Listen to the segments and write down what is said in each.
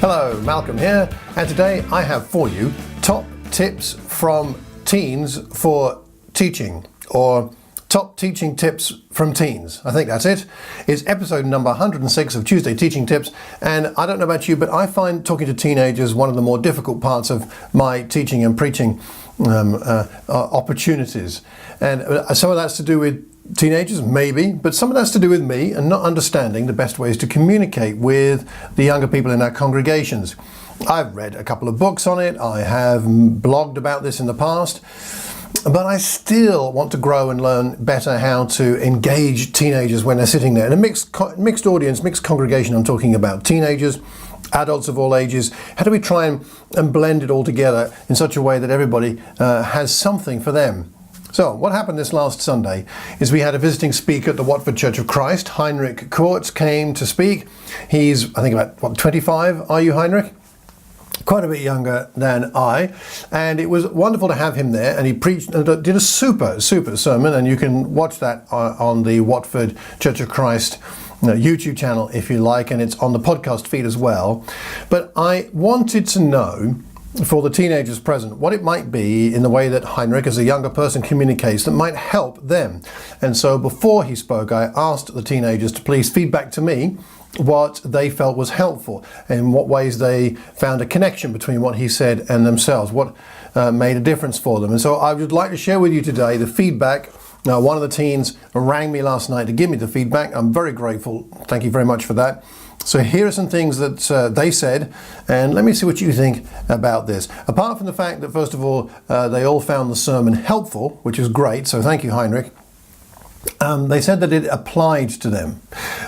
Hello, Malcolm here, and today I have for you top tips from teens for teaching, or top teaching tips from teens. I think that's it. It's episode number 106 of Tuesday Teaching Tips, and I don't know about you, but I find talking to teenagers one of the more difficult parts of my teaching and preaching opportunities. And some of that's to do with teenagers, maybe, but some of that's to do with me and not understanding the best ways to communicate with the younger people in our congregations. I've read a couple of books on it, I have blogged about this in the past, but I still want to grow and learn better how to engage teenagers when they're sitting there. In a mixed audience, mixed congregation, I'm talking about teenagers, adults of all ages. How do we try and blend it all together in such a way that everybody has something for them? So what happened this last Sunday is we had a visiting speaker at the Watford Church of Christ. Heinrich Kurtz came to speak. He's, I think, about 25. Are you, Heinrich? Quite a bit younger than I, and it was wonderful to have him there, and he preached and did a super sermon, and you can watch that on the Watford Church of Christ YouTube channel if you like, and it's on the podcast feed as well. But I wanted to know, for the teenagers present, what it might be in the way that Heinrich as a younger person communicates that might help them. And so before he spoke, I asked the teenagers to please feedback to me what they felt was helpful, in what ways they found a connection between what he said and themselves, what made a difference for them. And so I would like to share with you today the feedback. Now, one of the teens rang me last night to give me the feedback. I'm very grateful. Thank you very much for that. So here are some things that they said, and let me see what you think about this. Apart from the fact that, first of all, they all found the sermon helpful, which is great, so thank you, Heinrich. They said that it applied to them.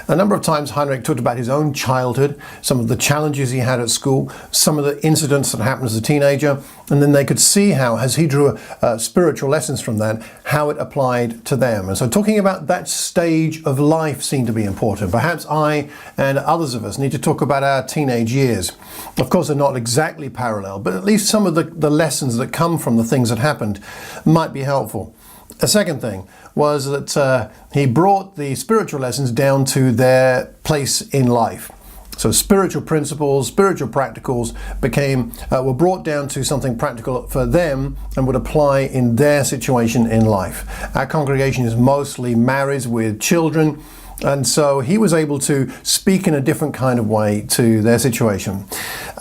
A number of times Heinrich talked about his own childhood, some of the challenges he had at school, some of the incidents that happened as a teenager, and then they could see how, as he drew spiritual lessons from that, how it applied to them. And so talking about that stage of life seemed to be important. Perhaps I and others of us need to talk about our teenage years. Of course, they're not exactly parallel, but at least some of the lessons that come from the things that happened might be helpful. A second thing was that he brought the spiritual lessons down to their place in life. So spiritual principles, spiritual practicals were brought down to something practical for them and would apply in their situation in life. Our congregation is mostly married with children, and so he was able to speak in a different kind of way to their situation.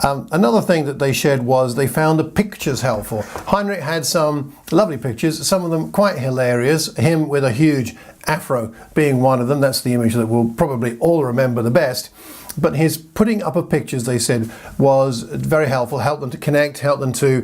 Another thing that they shared was they found the pictures helpful. Heinrich had some lovely pictures, some of them quite hilarious, him with a huge afro being one of them. That's the image that we'll probably all remember the best. But his putting up of pictures, they said, was very helpful, helped them to connect, helped them to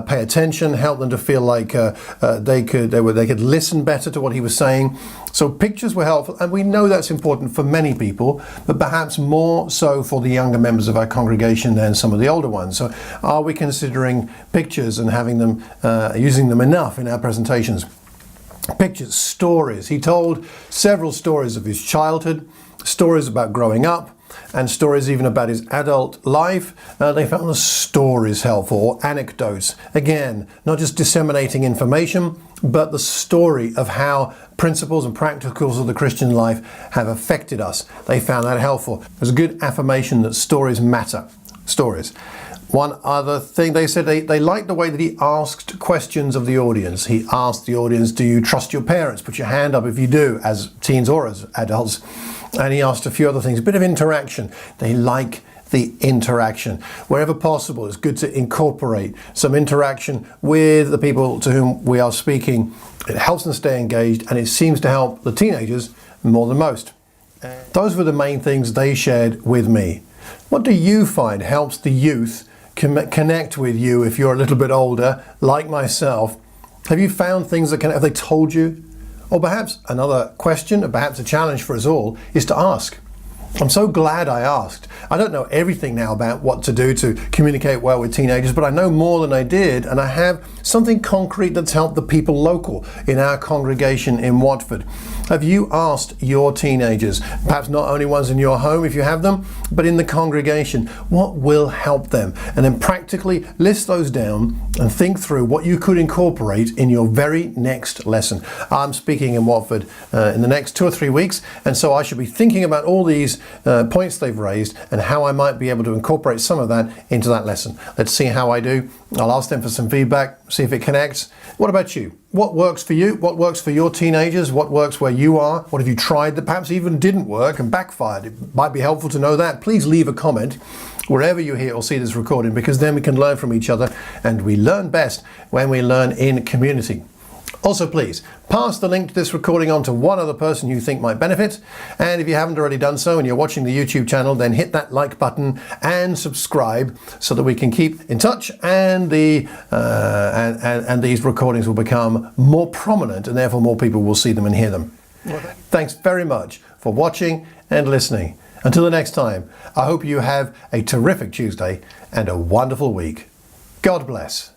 pay attention, helped them to feel like they could listen better to what he was saying. So pictures were helpful, and we know that's important for many people, but perhaps more so for the younger members of our congregation than some of the older ones. So are we considering pictures and having them, using them enough in our presentations? Pictures, stories. He told several stories of his childhood, stories about growing up, and stories even about his adult life. They found the stories helpful, or anecdotes. Again, not just disseminating information, but the story of how principles and practicals of the Christian life have affected us. They found that helpful. There's a good affirmation that stories matter. Stories. One other thing, they said they liked the way that he asked questions of the audience. He asked the audience, do you trust your parents? Put your hand up if you do, as teens or as adults. And he asked a few other things, a bit of interaction. They like the interaction. Wherever possible, it's good to incorporate some interaction with the people to whom we are speaking. It helps them stay engaged, and it seems to help the teenagers more than most. Those were the main things they shared with me. What do you find helps the youth connect with you if you're a little bit older, like myself? Have you found things that have they told you? Or perhaps another question, or perhaps a challenge for us all, is to ask. I'm so glad I asked. I don't know everything now about what to do to communicate well with teenagers, but I know more than I did, and I have something concrete that's helped the people local in our congregation in Watford. Have you asked your teenagers, perhaps not only ones in your home if you have them, but in the congregation, what will help them? And then practically list those down and think through what you could incorporate in your very next lesson. I'm speaking in Watford in the next 2 or 3 weeks, and so I should be thinking about all these points they've raised and how I might be able to incorporate some of that into that lesson. Let's see how I do. I'll ask them for some feedback, see if it connects. What about you? What works for you? What works for your teenagers? What works where you are? What have you tried that perhaps even didn't work and backfired? It might be helpful to know that. Please leave a comment wherever you hear or see this recording, because then we can learn from each other, and we learn best when we learn in community. Also, please pass the link to this recording on to one other person you think might benefit. And if you haven't already done so and you're watching the YouTube channel, then hit that like button and subscribe so that we can keep in touch, and these recordings will become more prominent, and therefore more people will see them and hear them. Thanks very much for watching and listening. Until the next time, I hope you have a terrific Tuesday and a wonderful week. God bless.